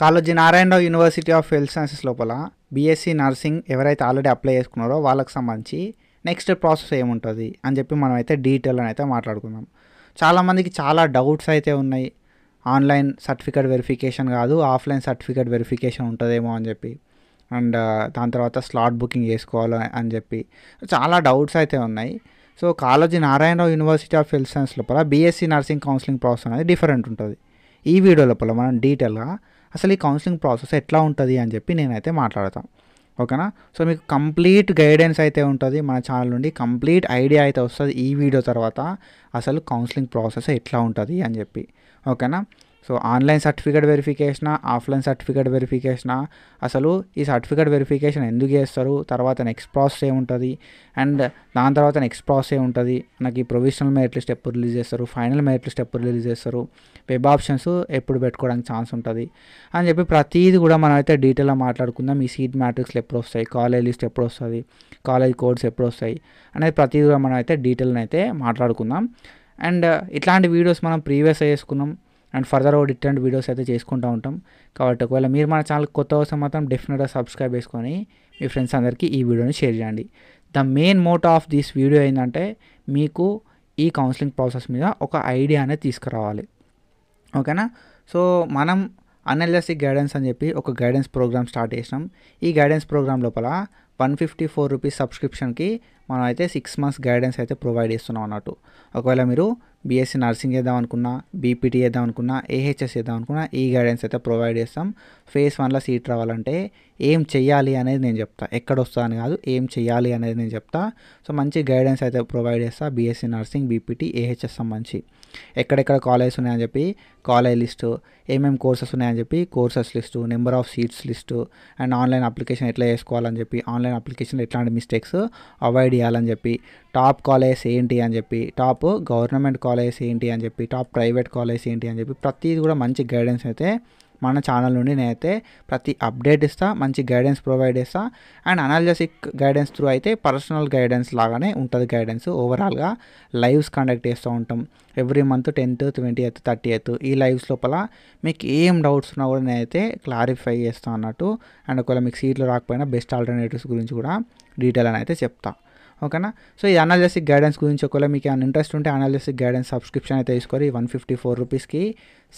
Kaloji Narayana Rao university of health sciences లోపల BSc nursing ఎవరైతే already apply చేసుకున్నారో వాళ్ళకి సంబంధించి నెక్స్ట్ ప్రాసెస్ ఏముంటుంది అని చెప్పి మనం అయితే డీటెయిల్ అయితే మాట్లాడుకుందాం. చాలామందికి చాలా డౌట్స్ అయితే ఉన్నాయి. ఆన్లైన్ సర్టిఫికేట్ వెరిఫికేషన్ కాదు, ఆఫ్లైన్ సర్టిఫికేట్ వెరిఫికేషన్ ఉంటుందేమో అని చెప్పి, అండ్ దాని తర్వాత స్లాట్ బుకింగ్ చేసుకోవాలి అని చెప్పి చాలా డౌట్స్ అయితే ఉన్నాయి. So Kaloji Narayana Rao university of health science లోపల బీఎస్సీ నర్సింగ్ కౌన్సిలింగ్ ప్రాసెస్ అనేది డిఫరెంట్ ఉంటుంది. ఈ వీడియో లోపల మనం డీటెయిల్గా అసలు ఈ కౌన్సిలింగ్ ప్రాసెస్ ఎట్లా ఉంటుంది అని చెప్పి నేనైతే మాట్లాడతాను. ఓకేనా? సో మీకు కంప్లీట్ గైడెన్స్ అయితే ఉంటుంది మన ఛానల్ నుండి, కంప్లీట్ ఐడియా అయితే వస్తుంది ఈ వీడియో తర్వాత అసలు కౌన్సిలింగ్ ప్రాసెస్ ఎట్లా ఉంటుంది అని చెప్పి. ఓకేనా? సో ఆన్లైన్ సర్టిఫికేట్ వెరిఫికేషనా, ఆఫ్లైన్ సర్టిఫికేట్ వెరిఫికేషనా, అసలు ఈ సర్టిఫికేట్ వెరిఫికేషన్ ఎందుకు చేస్తారు, తర్వాత నెక్స్ట్ ప్రాసెస్ ఏముంటుంది, అండ్ దాని తర్వాత నెక్స్ట్ ప్రాసెస్ ఏముంటుంది, మనకి ప్రొవిజనల్ మెరిట్ లిస్ట్ ఎప్పుడు రిలీజ్ చేస్తారు, ఫైనల్ మెరిట్ లిస్ట్ ఎప్పుడు రిలీజ్ చేస్తారు, వెబ్ ఆప్షన్స్ ఎప్పుడు పెట్టుకోవడానికి ఛాన్స్ ఉంటుంది అని చెప్పి ప్రతిదీ కూడా మనం అయితే డీటెయిల్గా మాట్లాడుకుందాం. ఈ సీట్ మ్యాట్రిక్స్లు ఎప్పుడు వస్తాయి, కాలేజ్ లిస్ట్ ఎప్పుడు వస్తుంది, కాలేజ్ కోడ్స్ ఎప్పుడు వస్తాయి అనేది ప్రతిదీ కూడా మనం అయితే డీటెయిల్ని అయితే మాట్లాడుకుందాం. అండ్ ఇట్లాంటి వీడియోస్ మనం ప్రీవియస్ చేసుకున్నాం అండ్ ఫర్దర్ ఇట్లాంటి వీడియోస్ అయితే చేసుకుంటూ ఉంటాం. కాబట్టి ఒకవేళ మీరు మన ఛానల్ కొత్త అవసరం మాత్రం డెఫినెట్గా సబ్స్క్రైబ్ చేసుకొని మీ ఫ్రెండ్స్ అందరికీ ఈ వీడియోని షేర్ చేయండి. The main motto of this video ఏంటంటే మీకు ఈ కౌన్సిలింగ్ ప్రాసెస్ మీద ఒక ఐడియా అనేది తీసుకురావాలి. ఓకేనా? సో మనం అనలిటిక్ గైడెన్స్ అని చెప్పి ఒక గైడెన్స్ ప్రోగ్రామ్ స్టార్ట్ చేసినాం. ఈ గైడెన్స్ ప్రోగ్రామ్ లోపల 154 రూపీస్ సబ్స్క్రిప్షన్కి మనం అయితే 6 months గైడెన్స్ అయితే ప్రొవైడ్ చేస్తున్నాం అన్నట్టు. ఒకవేళ మీరు బీఎస్సీ నర్సింగ్ చేద్దాం అనుకున్నా, బీపీటీ చేద్దాం అనుకున్నా, ఏహెచ్ఎస్ చేద్దాం అనుకున్నా ఈ గైడెన్స్ అయితే ప్రొవైడ్ చేస్తాం. ఫేజ్ 1లో సీట్ రావాలంటే ఏం చెయ్యాలి అనేది నేను చెప్తా, ఎక్కడ వస్తా అని కాదు, ఏం చెయ్యాలి అనేది నేను చెప్తా. సో మంచి గైడెన్స్ అయితే ప్రొవైడ్ చేస్తా బీఎస్సీ నర్సింగ్, బీపీటీ, ఏహెచ్ఎస్ సంబంధించి ఎక్కడెక్కడ కాలేజెస్ ఉన్నాయని చెప్పి కాలేజ్ లిస్టు, ఏమేమి కోర్సెస్ ఉన్నాయని చెప్పి courses list, number of seats list, and online application ఎట్లా చేసుకోవాలని చెప్పి, ఆన్లైన్ అప్లికేషన్ ఎట్లాంటి మిస్టేక్స్ అవాయిడ్ చేయాలని చెప్పి, టాప్ కాలేజెస్ ఏంటి అని చెప్పి, టాప్ గవర్నమెంట్ కాలేజెస్ ఏంటి అని చెప్పి, టాప్ ప్రైవేట్ కాలేజెస్ ఏంటి అని చెప్పి ప్రతిదీ కూడా మంచి గైడెన్స్ అయితే మన ఛానల్ నుండి నేనైతే ప్రతి అప్డేట్ ఇస్తా, మంచి గైడెన్స్ ప్రొవైడ్ చేస్తా. అండ్ అనాలిసిక్ గైడెన్స్ త్రూ అయితే పర్సనల్ గైడెన్స్ లాగానే ఉంటుంది గైడెన్స్. ఓవరాల్గా లైవ్స్ కండక్ట్ చేస్తూ ఉంటాం every month 10th, 20th, 30th. ఈ లైవ్స్ లోపల మీకు ఏం డౌట్స్ ఉన్నా కూడా నేనైతే క్లారిఫై చేస్తాను అన్నట్టు. అండ్ ఒకవేళ మీకు సీట్లు రాకపోయినా బెస్ట్ ఆల్టర్నేటివ్స్ గురించి కూడా డీటెయిల్ అని అయితే చెప్తా. ఓకేనా? సో ఈ అనాలిసిక్ గైడెన్స్ గురించి ఒకవేళ మీకు ఏమైనా ఇంట్రెస్ట్ ఉంటే అనాలిసిక్ గైడెన్స్ సబ్స్క్రిప్షన్ అయితే తీసుకొని 154 రూపీస్కి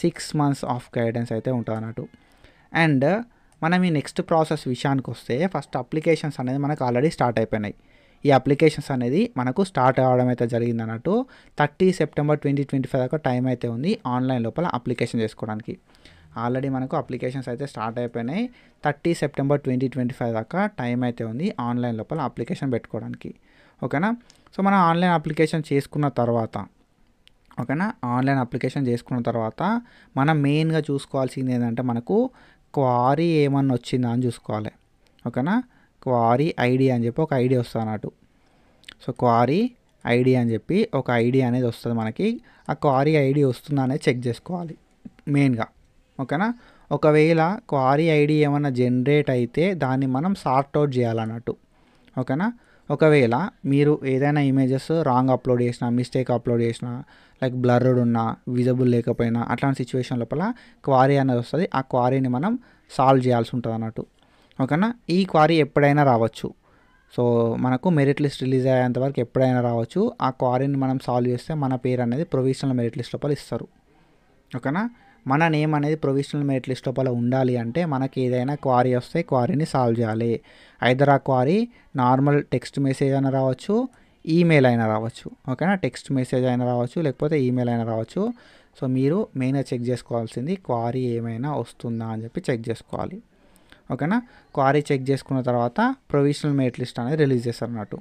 6 months ఆఫ్ గైడెన్స్ అయితే ఉంటుంది అన్నట్టు. అండ్ మనం ఈ నెక్స్ట్ ప్రాసెస్ విషయానికి వస్తే ఫస్ట్ అప్లికేషన్స్ అనేది మనకు ఆల్రెడీ స్టార్ట్ అయిపోయినాయి. ఈ అప్లికేషన్స్ అనేది మనకు స్టార్ట్ అవ్వడం అయితే జరిగింది అన్నట్టు. 30 September 2025 దాకా టైం అయితే ఉంది ఆన్లైన్ లోపల అప్లికేషన్ చేసుకోవడానికి. ఆల్రెడీ మనకు అప్లికేషన్స్ అయితే స్టార్ట్ అయిపోయినాయి. 30 September 2025 దాకా టైం అయితే ఉంది ఆన్లైన్ లోపల అప్లికేషన్ పెట్టుకోవడానికి. ఓకేనా? సో మనం ఆన్లైన్ అప్లికేషన్ చేసుకున్న తర్వాత, ఓకేనా, ఆన్లైన్ అప్లికేషన్ చేసుకున్న తర్వాత మనం మెయిన్గా చూసుకోవాల్సింది ఏంటంటే మనకు క్వారీ ఏమన్నా వచ్చిందా అని చూసుకోవాలి. ఓకేనా? క్వారీ ఐడి అని చెప్పి ఒక ఐడి వస్తుంది అన్నట్టు. సో క్వారీ ఐడి అని చెప్పి ఒక ఐడి అనేది వస్తుంది మనకి. ఆ క్వారీ ఐడి వస్తుందా అనేది చెక్ చేసుకోవాలి మెయిన్గా. ఓకేనా? ఒకవేళ క్వారీ ఐడి ఏమైనా జనరేట్ అయితే దాన్ని మనం సార్ట్ అవుట్ చేయాలన్నట్టు. ఓకేనా? ఒకవేళ మీరు ఏదైనా ఇమేజెస్ రాంగ్ అప్లోడ్ చేసినా, మిస్టేక్ అప్లోడ్ చేసినా, లైక్ బ్లర్డ్ ఉన్నా, విజిబుల్ లేకపోయినా అట్లాంటి సిచ్యువేషన్ లోపల క్వారీ అనేది వస్తుంది. ఆ క్వారీని మనం సాల్వ్ చేయాల్సి ఉంటుంది అన్నట్టు. ఓకేనా? ఈ క్వారీ ఎప్పుడైనా రావచ్చు. సో మనకు మెరిట్ లిస్ట్ రిలీజ్ అయ్యేంత వరకు ఎప్పుడైనా రావచ్చు. ఆ క్వారీని మనం సాల్వ్ చేస్తే మన పేరు అనేది ప్రొవిజనల్ మెరిట్ లిస్ట్ లోపల ఇస్తారు. ఓకేనా? మన నేమ్ అనేది ప్రొవిజనల్ మెరిట్ లిస్ట్ లోపల ఉండాలి అంటే మనకి ఏదైనా క్వారీ వస్తే క్వారీని సాల్వ్ చేయాలి. ఐదర్ ఆ క్వారీ నార్మల్ టెక్స్ట్ మెసేజ్ అయినా రావచ్చు, ఈమెయిల్ అయినా రావచ్చు. ఓకేనా? టెక్స్ట్ మెసేజ్ అయినా రావచ్చు, లేకపోతే ఈమెయిల్ అయినా రావచ్చు. సో మీరు మెయిన్గా చెక్ చేసుకోవాల్సింది క్వారీ ఏమైనా వస్తుందా అని చెప్పి చెక్ చేసుకోవాలి. ఓకేనా? క్వారీ చెక్ చేసుకున్న తర్వాత ప్రొవిజనల్ మెరిట్ లిస్ట్ అనేది రిలీజ్ చేస్తారు అన్నట్టు.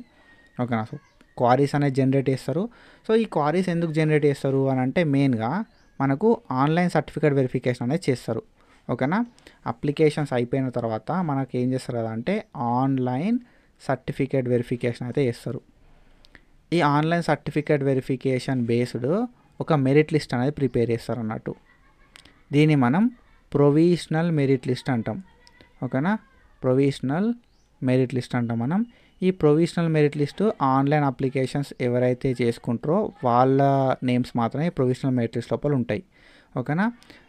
ఓకేనా? సో క్వారీస్ అనేది జనరేట్ చేస్తారు. సో ఈ క్వారీస్ ఎందుకు జనరేట్ చేస్తారు అని అంటే మెయిన్గా మనకు ఆన్లైన్ సర్టిఫికేట్ వెరిఫికేషన్ అనేది చేస్తారు. ఓకేనా? అప్లికేషన్స్ అయిపోయిన తర్వాత మనకు ఏం చేస్తారు కదా అంటే ఆన్లైన్ సర్టిఫికేట్ వెరిఫికేషన్ అయితే చేస్తారు. ఈ ఆన్లైన్ సర్టిఫికేట్ వెరిఫికేషన్ బేస్డ్ ఒక మెరిట్ లిస్ట్ అనేది ప్రిపేర్ చేస్తారు అన్నట్టు. దీన్ని మనం ప్రొవిజనల్ మెరిట్ లిస్ట్ అంటాం. ఓకేనా? ప్రొవిజనల్ మెరిట్ లిస్ట్ అంటాం మనం. ఈ provisional merit list online applications ఎవరైతే చేసుకుంటారో వాళ్ళ నేమ్స్ మాత్రమే ప్రొవిజనల్ మెరిట్ లిస్ట్ లోపల ఉంటాయి. ఓకేనా.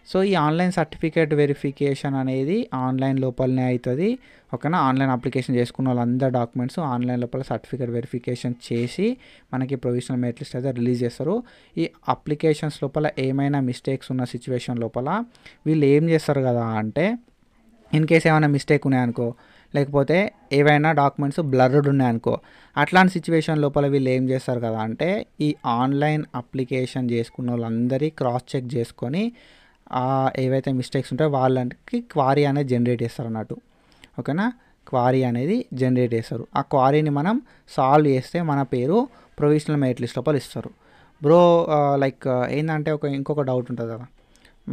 సో ఈ ఆన్లైన్ సర్టిఫికేట్ వెరిఫికేషన్ అనేది ఆన్లైన్ లోపలనే అవుతుంది. ఓకేనా. ఆన్లైన్ అప్లికేషన్ చేసుకున్న వాళ్ళందరి డాక్యుమెంట్స్ ఆన్లైన్ లోపల సర్టిఫికేట్ వెరిఫికేషన్ చేసి మనకి ప్రొవిజనల్ మెరిట్ లిస్ట్ అయితే రిలీజ్ చేస్తారు. ఈ అప్లికేషన్స్ లోపల ఏమైనా మిస్టేక్స్ ఉన్న సిచ్యువేషన్ లోపల వీళ్ళు ఏం చేస్తారు కదా అంటే, ఇన్ కేస్ ఏమైనా మిస్టేక్ ఉన్నాయనుకో, లేకపోతే ఏవైనా డాక్యుమెంట్స్ బ్లర్డ్ ఉన్నాయనుకో, అట్లాంటి సిచ్యువేషన్ లోపల వీళ్ళు ఏం చేస్తారు కదా అంటే, ఈ ఆన్లైన్ అప్లికేషన్ చేసుకున్న వాళ్ళందరి క్రాస్ చెక్ చేసుకొని ఏవైతే మిస్టేక్స్ ఉంటాయో వాళ్ళకి క్వారీ అనేది జనరేట్ చేస్తారు అన్నట్టు. ఓకేనా. క్వారీ అనేది జనరేట్ చేస్తారు. ఆ క్వారీని మనం సాల్వ్ చేస్తే మన పేరు ప్రొవిజనల్ మెరిట్ లిస్ట్ లోపల ఇస్తారు. బ్రో లైక్ ఏంటంటే ఇంకొక డౌట్ ఉంటుంది కదా,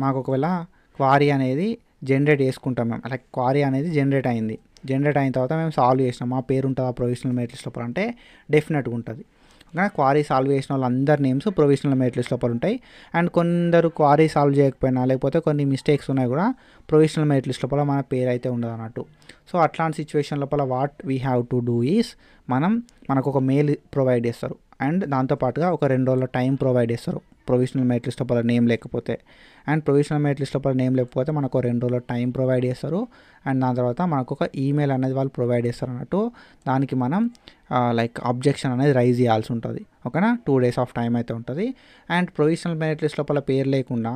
మాకు ఒకవేళ క్వారీ అనేది జనరేట్ చేసుకుంటాం మేము, లైక్ క్వారీ అనేది జనరేట్ అయింది, జనరేట్ అయిన తర్వాత మేము సాల్వ్ చేసినాం, మా పేరు ఉంటుందా ప్రొవిజనల్ మెరిట్ లిస్ట్ లోపల అంటే డెఫినెట్గా ఉంటుంది. ఓకే. క్వారీ సాల్వ్ చేసిన వాళ్ళందరి నేమ్స్ ప్రొవిజనల్ మెరిట్ లిస్ట్ లోపల ఉంటాయి. అండ్ కొందరు క్వారీ సాల్వ్ చేయకపోయినా లేకపోతే కొన్ని మిస్టేక్స్ ఉన్నాయి కూడా ప్రొవిజనల్ మెరిట్ లిస్ట్ లోపల మన పేరు అయితే ఉండదు అన్నట్టు. సో అట్లాంటి సిచ్యువేషన్ లోపల what we have to do is, మనకు ఒక మెయిల్ ప్రొవైడ్ చేస్తారు అండ్ దాంతోపాటుగా ఒక 2 రోజుల టైం ప్రొవైడ్ చేస్తారు ప్రొవిజనల్ మెరిట్ లిస్ట్ లోపల నేమ్ లేకపోతే. అండ్ ప్రొవిజనల్ మెరిట్ లిస్ట్ లోపల నేమ్ లేకపోతే మనకు 2 రోజుల టైం ప్రొవైడ్ చేస్తారు. అండ్ దాని తర్వాత మనకు ఒక ఈమెయిల్ అనేది వాళ్ళు ప్రొవైడ్ చేస్తారు అన్నట్టు. దానికి మనం లైక్ అబ్జెక్షన్ అనేది రైజ్ చేయాల్సి ఉంటుంది. ఓకేనా. 2 days ఆఫ్ టైం అయితే ఉంటుంది. అండ్ ప్రొవిజనల్ మెరిట్ లిస్ట్ లోపల పేరు లేకుండా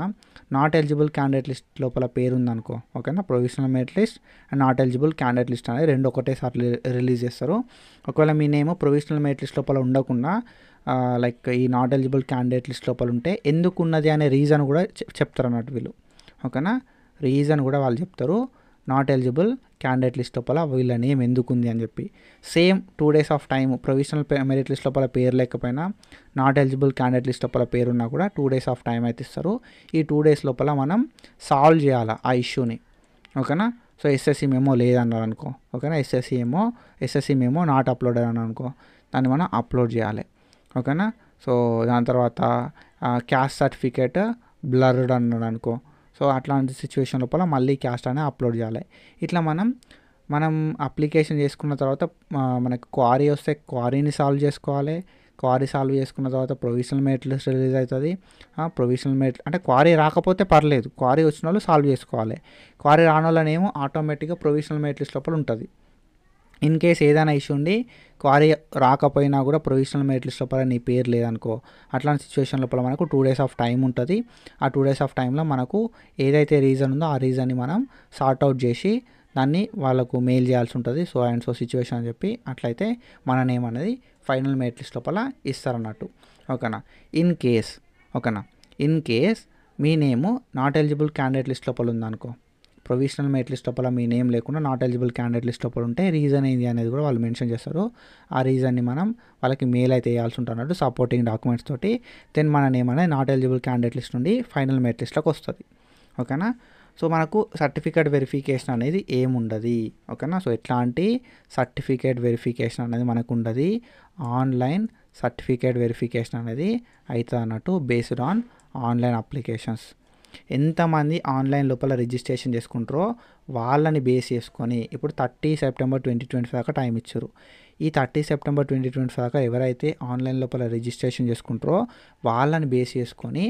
నాట్ ఎలిజిబుల్ క్యాండిడేట్ లిస్ట్ లోపల పేరు ఉందనుకో, ఓకేనా, provisional merit list and not eligible candidate list అనేది 2 ఒకటేసారి రిలీజ్ చేస్తారు. ఒకవేళ మీ నేమ్ ప్రొవిజనల్ మెరిట్ లిస్ట్ లోపల ఉండకుండా లైక్ ఈ నాట్ ఎలిజిబుల్ క్యాండిడేట్ లిస్ట్ లోపల ఉంటే ఎందుకు ఉన్నది అనే రీజన్ కూడా చెప్తారు అన్నట్టు వీళ్ళు. ఓకేనా. రీజన్ కూడా వాళ్ళు చెప్తారు, నాట్ ఎలిజిబుల్ క్యాండిడేట్ లిస్ట్ లోపల వీళ్ళ నేమ్ ఎందుకు ఉంది అని చెప్పి. Same 2 days of time provisional merit list లోపల పేరు లేకపోయినా నాట్ ఎలిజిబుల్ క్యాండిడేట్ లిస్ట్ లోపల పేరున్నా కూడా 2 days ఆఫ్ టైం అయితే ఇస్తారు. ఈ 2 days లోపల మనం సాల్వ్ చేయాలి ఆ ఇష్యూని. ఓకేనా. సో ఎస్ఎస్సి మెమో లేదన్నారు అనుకో, ఓకేనా, ఎస్ఎస్సి మెమో నాట్ అప్లోడ్ అని అనుకో, దాన్ని మనం అప్లోడ్ చేయాలి. ఓకేనా. సో దాని తర్వాత క్యాస్ట్ సర్టిఫికేట్ బ్లర్డ్ అన్నాడు అనుకో, సో అట్లాంటి సిచ్యువేషన్ లోపల మళ్ళీ క్యాస్ట్ అనేది అప్లోడ్ చేయాలి. ఇట్లా మనం అప్లికేషన్ చేసుకున్న తర్వాత మనకు క్వారీ వస్తే క్వారీని సాల్వ్ చేసుకోవాలి. క్వారీ సాల్వ్ చేసుకున్న తర్వాత ప్రొవిజనల్ మెరిట్ లిస్ట్ రిలీజ్ అవుతుంది. ప్రొవిజనల్ మెరిట్ అంటే క్వారీ రాకపోతే పర్లేదు, క్వారీ వచ్చిన వాళ్ళు సాల్వ్ చేసుకోవాలి. క్వారీ రాని వాళ్ళనేమో ఆటోమేటిక్గా ప్రొవిజనల్ మెరిట్ లిస్ట్ లోపల ఉంటుంది. ఇన్ కేస్ ఏదైనా ఇష్యూ ఉండి క్వారీ రాకపోయినా కూడా ప్రొవిజనల్ మెరిట్ లిస్ట్ లోపల నీ పేరు లేదనుకో, అట్లాంటి సిచ్యువేషన్ లోపల మనకు 2 days ఆఫ్ టైం ఉంటుంది. ఆ 2 days ఆఫ్ టైంలో మనకు ఏదైతే రీజన్ ఉందో ఆ రీజన్ని మనం సార్ట్అవుట్ చేసి దాన్ని వాళ్ళకు మెయిల్ చేయాల్సి ఉంటుంది. సో అండ్ సో సిచ్యువేషన్ అని చెప్పి అట్లయితే మన నేమ్ అనేది ఫైనల్ మెరిట్ లిస్ట్ లోపల ఇస్తారన్నట్టు. ఓకేనా. In case me name not eligible candidate list లోపల ఉందనుకో, ప్రొవిజనల్ మెరిట్ లిస్ట్ లోపల మీ నేమ్ లేకుండా నాట్ ఎలిజిబుల్ క్యాండిడేట్ లిస్ట్ లోపల ఉంటే రీజన్ ఏంది అనేది కూడా వాళ్ళు మెన్షన్ చేస్తారు. ఆ రీజన్ని మనం వాళ్ళకి మెయిల్ అయితే వేయాల్సి ఉంటున్నట్టు సపోర్టింగ్ డాక్యుమెంట్స్ తోటి. దెన్ మన నేమ్ అనేది నాట్ ఎలిజిబుల్ క్యాండిడేట్ లిస్ట్ నుండి ఫైనల్ మెరిట్ లిస్ట్లోకి వస్తుంది. ఓకేనా. సో మనకు సర్టిఫికేట్ వెరిఫికేషన్ అనేది ఏముండదు. ఓకేనా. సో ఎట్లాంటి సర్టిఫికేట్ వెరిఫికేషన్ అనేది మనకు ఉండదు. ఆన్లైన్ సర్టిఫికేట్ వెరిఫికేషన్ అనేది అవుతుంది అన్నట్టు బేస్డ్ ఆన్ ఆన్లైన్ అప్లికేషన్స్. ఎంతమంది ఆన్లైన్ లోపల రిజిస్ట్రేషన్ చేసుకుంటారో వాళ్ళని బేస్ చేసుకొని ఇప్పుడు 30 September 2025 దాకా టైం ఇచ్చారు. ఈ 30 September 2025 దాకా ఎవరైతే ఆన్లైన్ లోపల రిజిస్ట్రేషన్ చేసుకుంటారో వాళ్ళని బేస్ చేసుకొని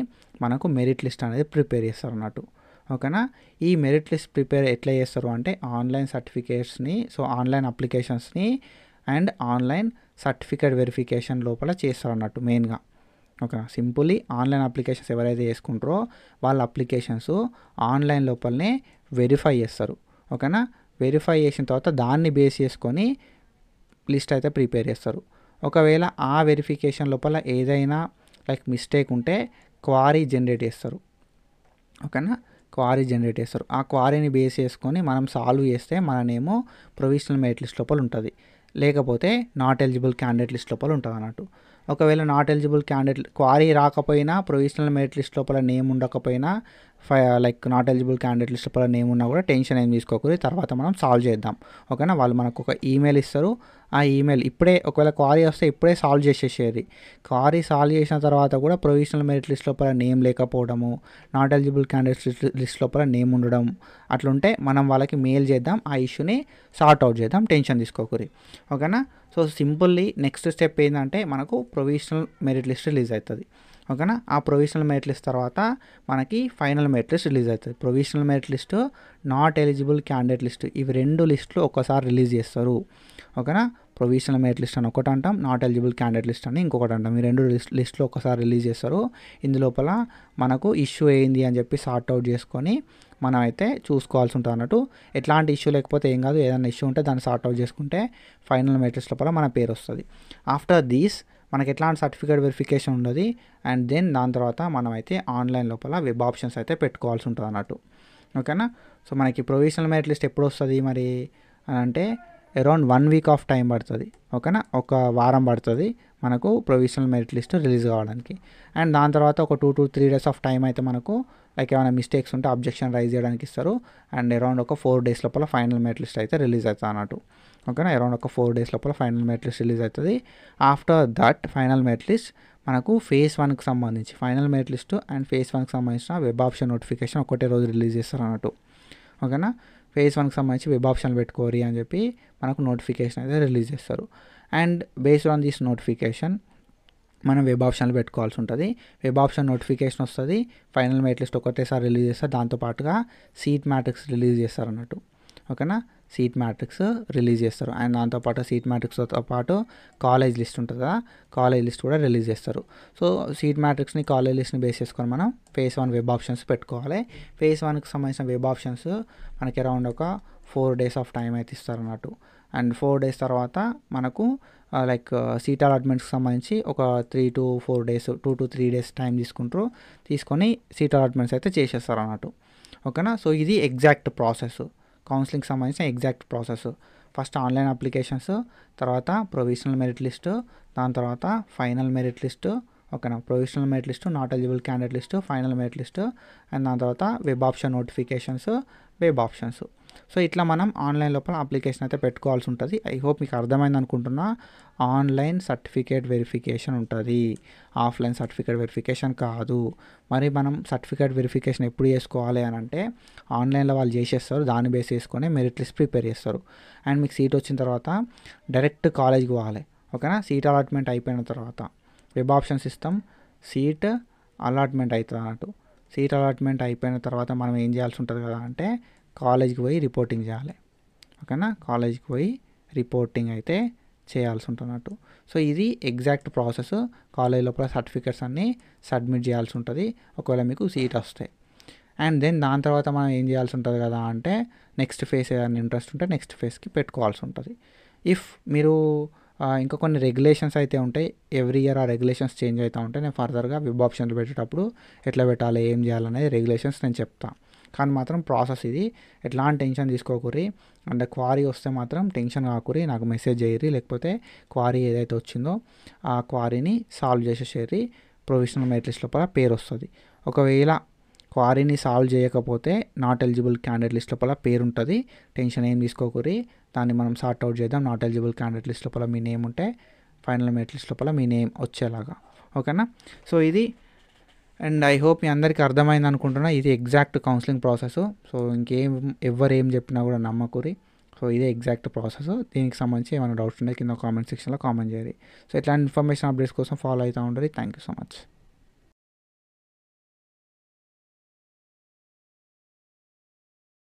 మనకు మెరిట్ లిస్ట్ అనేది ప్రిపేర్ చేస్తారు అన్నట్టు. ఓకేనా. ఈ మెరిట్ లిస్ట్ ప్రిపేర్ ఎట్లా చేస్తారు అంటే ఆన్లైన్ సర్టిఫికేట్స్ని, సో ఆన్లైన్ అప్లికేషన్స్ని అండ్ ఆన్లైన్ సర్టిఫికేట్ వెరిఫికేషన్ లోపల చేస్తారు అన్నట్టు మెయిన్గా. ఓకే. సింపుల్లీ ఆన్లైన్ అప్లికేషన్స్ ఎవరైతే చేసుకుంటారో వాళ్ళ అప్లికేషన్స్ ఆన్లైన్ లోపలనే వెరిఫై చేస్తారు. ఓకేనా. వెరిఫై చేసిన తర్వాత దాన్ని బేస్ చేసుకొని లిస్ట్ అయితే ప్రిపేర్ చేస్తారు. ఒకవేళ ఆ వెరిఫికేషన్ లోపల ఏదైనా లైక్ మిస్టేక్ ఉంటే క్వారీ జనరేట్ చేస్తారు. ఓకేనా. క్వారీ జనరేట్ చేస్తారు. ఆ క్వారీని బేస్ చేసుకొని మనం సాల్వ్ చేస్తే మననేమో ప్రొవిజనల్ మెరిట్ లిస్ట్ లోపల ఉంటుంది, లేకపోతే నాట్ ఎలిజిబుల్ క్యాండిడేట్ లిస్ట్ లోపల ఉంటుంది అన్నట్టు. ఒకవేళ నాట్ ఎలిజిబుల్ క్యాండిడేట్ క్వారీ రాకపోయినా ప్రొవిజనల్ మెరిట్ లిస్ట్ లోపల నేమ్ ఉండకపోయినా like not eligible candidate list లోపల నేమ్ ఉన్నా కూడా టెన్షన్ ఏం తీసుకోకూడదు, తర్వాత మనం సాల్వ్ చేద్దాం. ఓకేనా. వాళ్ళు మనకు ఒక ఈమెయిల్ ఇస్తారు. ఆ ఈమెయిల్ ఇప్పుడే ఒకవేళ క్వారీ వస్తే ఇప్పుడే సాల్వ్ చేసేసేది. క్వారీ సాల్వ్ చేసిన తర్వాత కూడా ప్రొవిజనల్ మెరిట్ లిస్ట్ లోపల నేమ్ లేకపోవడము, నాట్ ఎలిజిబుల్ క్యాండిడేట్ లిస్ట్ లోపల నేమ్ ఉండడం అట్లుంటే మనం వాళ్ళకి మెయిల్ చేద్దాం, ఆ ఇష్యూని సార్ట్ అవుట్ చేద్దాం, టెన్షన్ తీసుకోకూరి. ఓకేనా. సో సింపుల్లీ నెక్స్ట్ స్టెప్ ఏంటంటే మనకు ప్రొవిజనల్ మెరిట్ లిస్ట్ రిలీజ్ అవుతుంది. ఓకేనా. ఆ ప్రొవిజనల్ మెరిట్ లిస్ట్ తర్వాత మనకి ఫైనల్ మెరిట్ లిస్ట్ రిలీజ్ అవుతుంది. Provisional merit list, not eligible candidate list, ఇవి 2 లిస్టులు ఒక్కసారి రిలీజ్ చేస్తారు. ఓకేనా. ప్రొవిజనల్ మెరిట్ లిస్ట్ అని ఒకటి అంటాం, నాట్ ఎలిజిబుల్ క్యాండిడేట్ లిస్ట్ అని ఇంకొకటి అంటాం. ఈ 2 లిస్టులు ఒకసారి రిలీజ్ చేస్తారు. ఇందులోపల మనకు ఇష్యూ అయింది అని చెప్పి సార్ట్అవుట్ చేసుకొని మనం అయితే చూసుకోవాల్సి ఉంటుంది అన్నట్టు. ఎట్లాంటి ఇష్యూ లేకపోతే ఏం కాదు, ఏదైనా ఇష్యూ ఉంటే దాన్ని సార్ట్అవుట్ చేసుకుంటే ఫైనల్ మెరిట్ లిస్ట్ లోపల మన పేరు వస్తుంది. ఆఫ్టర్ దీస్ మనకి ఎట్లాంటి సర్టిఫికేట్ వెరిఫికేషన్ ఉండదు. అండ్ దెన్ దాని తర్వాత మనం అయితే ఆన్లైన్ లోపల వెబ్ ఆప్షన్స్ అయితే పెట్టుకోవాల్సి ఉంటుంది అన్నట్టు. ఓకేనా. సో మనకి ప్రొవిజనల్ మెరిట్ లిస్ట్ ఎప్పుడు వస్తుంది మరి అని అంటే అరౌండ్ 1 వీక్ ఆఫ్ టైం పడుతుంది. ఓకేనా. ఒక వారం పడుతుంది మనకు ప్రొవిజనల్ మెరిట్ లిస్ట్ రిలీజ్ కావడానికి. అండ్ దాని తర్వాత ఒక 2 to 3 days ఆఫ్ టైం అయితే మనకు లైక్ ఏమైనా మిస్టేక్స్ ఉంటే అబ్జెక్షన్ రైజ్ చేయడానికి ఇస్తారు. అండ్ అరౌండ్ ఒక 4 days లోపల ఫైనల్ మెరిట్ లిస్ట్ అయితే రిలీజ్ అవుతుంది అన్నట్టు. ఓకేనా. అరౌండ్ ఒక 4 days లోపల ఫైనల్ మెరిట్ లిస్ట్ రిలీజ్ అవుతుంది. After that final merit list మనకు phase 1కి సంబంధించి final merit list and phase 1కి సంబంధించిన వెబ్ ఆప్షన్ నోటిఫికేషన్ ఒకటే రోజు రిలీజ్ చేస్తారు అన్నట్టు. ఓకేనా. phase 1కి సంబంధించి వెబ్ ఆప్షన్ పెట్టుకోరి అని చెప్పి మనకు నోటిఫికేషన్ అయితే రిలీజ్ చేస్తారు. And based on this notification మనం వెబ్ ఆప్షన్లు పెట్టుకోవాల్సి ఉంటుంది. వెబ్ ఆప్షన్ నోటిఫికేషన్ వస్తుంది, ఫైనల్ మెరిట్ లిస్ట్ ఒకటేసారి రిలీజ్ చేస్తారు. దాంతోపాటుగా సీట్ మ్యాట్రిక్స్ రిలీజ్ చేస్తారు అన్నట్టు. ఓకేనా. సీట్ మ్యాట్రిక్స్ రిలీజ్ చేస్తారు. అండ్ దాంతోపాటు సీట్ మ్యాట్రిక్స్తో పాటు కాలేజ్ లిస్ట్ ఉంటుంది కదా, కాలేజ్ లిస్ట్ కూడా రిలీజ్ చేస్తారు. సో సీట్ మ్యాట్రిక్స్ని, కాలేజ్ లిస్ట్ని బేస్ చేసుకొని మనం phase 1 వెబ్ ఆప్షన్స్ పెట్టుకోవాలి. phase 1కి సంబంధించిన వెబ్ ఆప్షన్స్ మనకి అరౌండ్ ఒక 4 days ఆఫ్ టైం అయితే ఇస్తారు అన్నట్టు. అండ్ 4 days తర్వాత మనకు లైక్ సీట్ అలాట్మెంట్స్కి సంబంధించి ఒక 3 to 4 days, 2 to 3 days time తీసుకొని సీట్ అలాట్మెంట్స్ అయితే చేసేస్తారు అన్నట్టు. ఓకేనా. సో ఇది ఎగ్జాక్ట్ ప్రాసెస్, కౌన్సిలింగ్కి సంబంధించిన exact process. First online applications, తర్వాత ప్రొవిజనల్ మెరిట్ లిస్టు, దాని తర్వాత ఫైనల్ మెరిట్ లిస్టు. ఓకేనా. Provisional merit list, not eligible candidate list, final merit list, and దాని తర్వాత web option notifications, web options. So ఇట్లా మనం ఆన్లైన్ లోపల అప్లికేషన్ అయితే పెట్టుకోవాల్సి ఉంటుంది. ఐ హోప్ మీకు అర్థమైంది అనుకుంటున్నా. ఆన్లైన్ సర్టిఫికేట్ వెరిఫికేషన్ ఉంటుంది, ఆఫ్లైన్ సర్టిఫికేట్ వెరిఫికేషన్ కాదు. మరి మనం సర్టిఫికేట్ వెరిఫికేషన్ ఎప్పుడు చేసుకోవాలి అని అంటే ఆన్లైన్లో వాళ్ళు చేసేస్తారు, దాన్ని బేస్ చేసుకొని మెరిట్ లిస్ట్ ప్రిపేర్ చేస్తారు. అండ్ మీకు సీట్ వచ్చిన తర్వాత డైరెక్ట్ కాలేజ్కి పోవాలి. ఓకేనా. సీట్ అలాట్మెంట్ అయిపోయిన తర్వాత వెబ్ ఆప్షన్స్ ఇస్తాం, సీట్ అలాట్మెంట్ అవుతుంది అన్నట్టు. సీట్ అలాట్మెంట్ అయిపోయిన తర్వాత మనం ఏం చేయాల్సి ఉంటుంది కదా అంటే కాలేజ్కి పోయి రిపోర్టింగ్ చేయాలి. ఓకేనా. కాలేజ్కి పోయి రిపోర్టింగ్ అయితే చేయాల్సి ఉంటున్నట్టు. సో ఇది ఎగ్జాక్ట్ ప్రాసెస్. కాలేజ్ లోపల సర్టిఫికేట్స్ అన్నీ సబ్మిట్ చేయాల్సి ఉంటుంది ఒకవేళ మీకు సీట్ వస్తాయి. అండ్ దెన్ దాని తర్వాత మనం ఏం చేయాల్సి ఉంటుంది కదా అంటే నెక్స్ట్ ఫేజ్ ఏదైనా ఇంట్రెస్ట్ ఉంటే నెక్స్ట్ ఫేజ్కి పెట్టుకోవాల్సి ఉంటుంది. ఇఫ్ మీరు ఇంకా కొన్ని రెగ్యులేషన్స్ అయితే ఉంటాయి, ఎవ్రీ ఇయర్ ఆ రెగ్యులేషన్స్ చేంజ్ అవుతూ ఉంటాయి. నేను ఫర్దర్గా వెబ్ ఆప్షన్లు పెట్టేటప్పుడు ఎట్లా పెట్టాలి, ఏం చేయాలనేది రెగ్యులేషన్స్ నేను చెప్తాను. కానీ మాత్రం ప్రాసెస్ ఇది, ఎట్లాంటి టెన్షన్ తీసుకోకూరి. అండ్ క్వారీ వస్తే మాత్రం టెన్షన్ కాకూరి, నాకు మెసేజ్ చేయరి, లేకపోతే క్వారీ ఏదైతే వచ్చిందో ఆ క్వారీని సాల్వ్ చేసేసేరి. ప్రొవిజనల్ మెరిట్ లిస్ట్ లోపల పేరు వస్తుంది. ఒకవేళ క్వారీని సాల్వ్ చేయకపోతే నాట్ ఎలిజిబుల్ క్యాండిడేట్ లిస్ట్ లోపల పేరు ఉంటుంది. టెన్షన్ ఏం తీసుకోకూరి, దాన్ని మనం సార్ట్అవుట్ చేద్దాం. నాట్ ఎలిజిబుల్ క్యాండిడేట్ లిస్ట్ లోపల మీ నేమ్ ఉంటే ఫైనల్ మెరిట్ లిస్ట్ లోపల మీ నేమ్ వచ్చేలాగా. ఓకేనా. సో ఇది, అండ్ ఐ హోప్ మీ అందరికీ అర్థమైంది అనుకుంటున్నా. ఇది ఎగ్జాక్ట్ కౌన్సిలింగ్ ప్రాసెస్. సో ఎవరు ఏం చెప్పినా కూడా నమ్మకూరి. సో ఇదే ఎగ్జాక్ట్ ప్రాసెస్. దీనికి సంబంధించి ఏమైనా డౌట్స్ ఉంటే కింద కామెంట్ సెక్షన్లో కామెంట్ చేయాలి. సో ఇట్లాంటి ఇన్ఫర్మేషన్ అప్డేట్స్ కోసం ఫాలో అవుతూ ఉంటుంది. Thank you so much.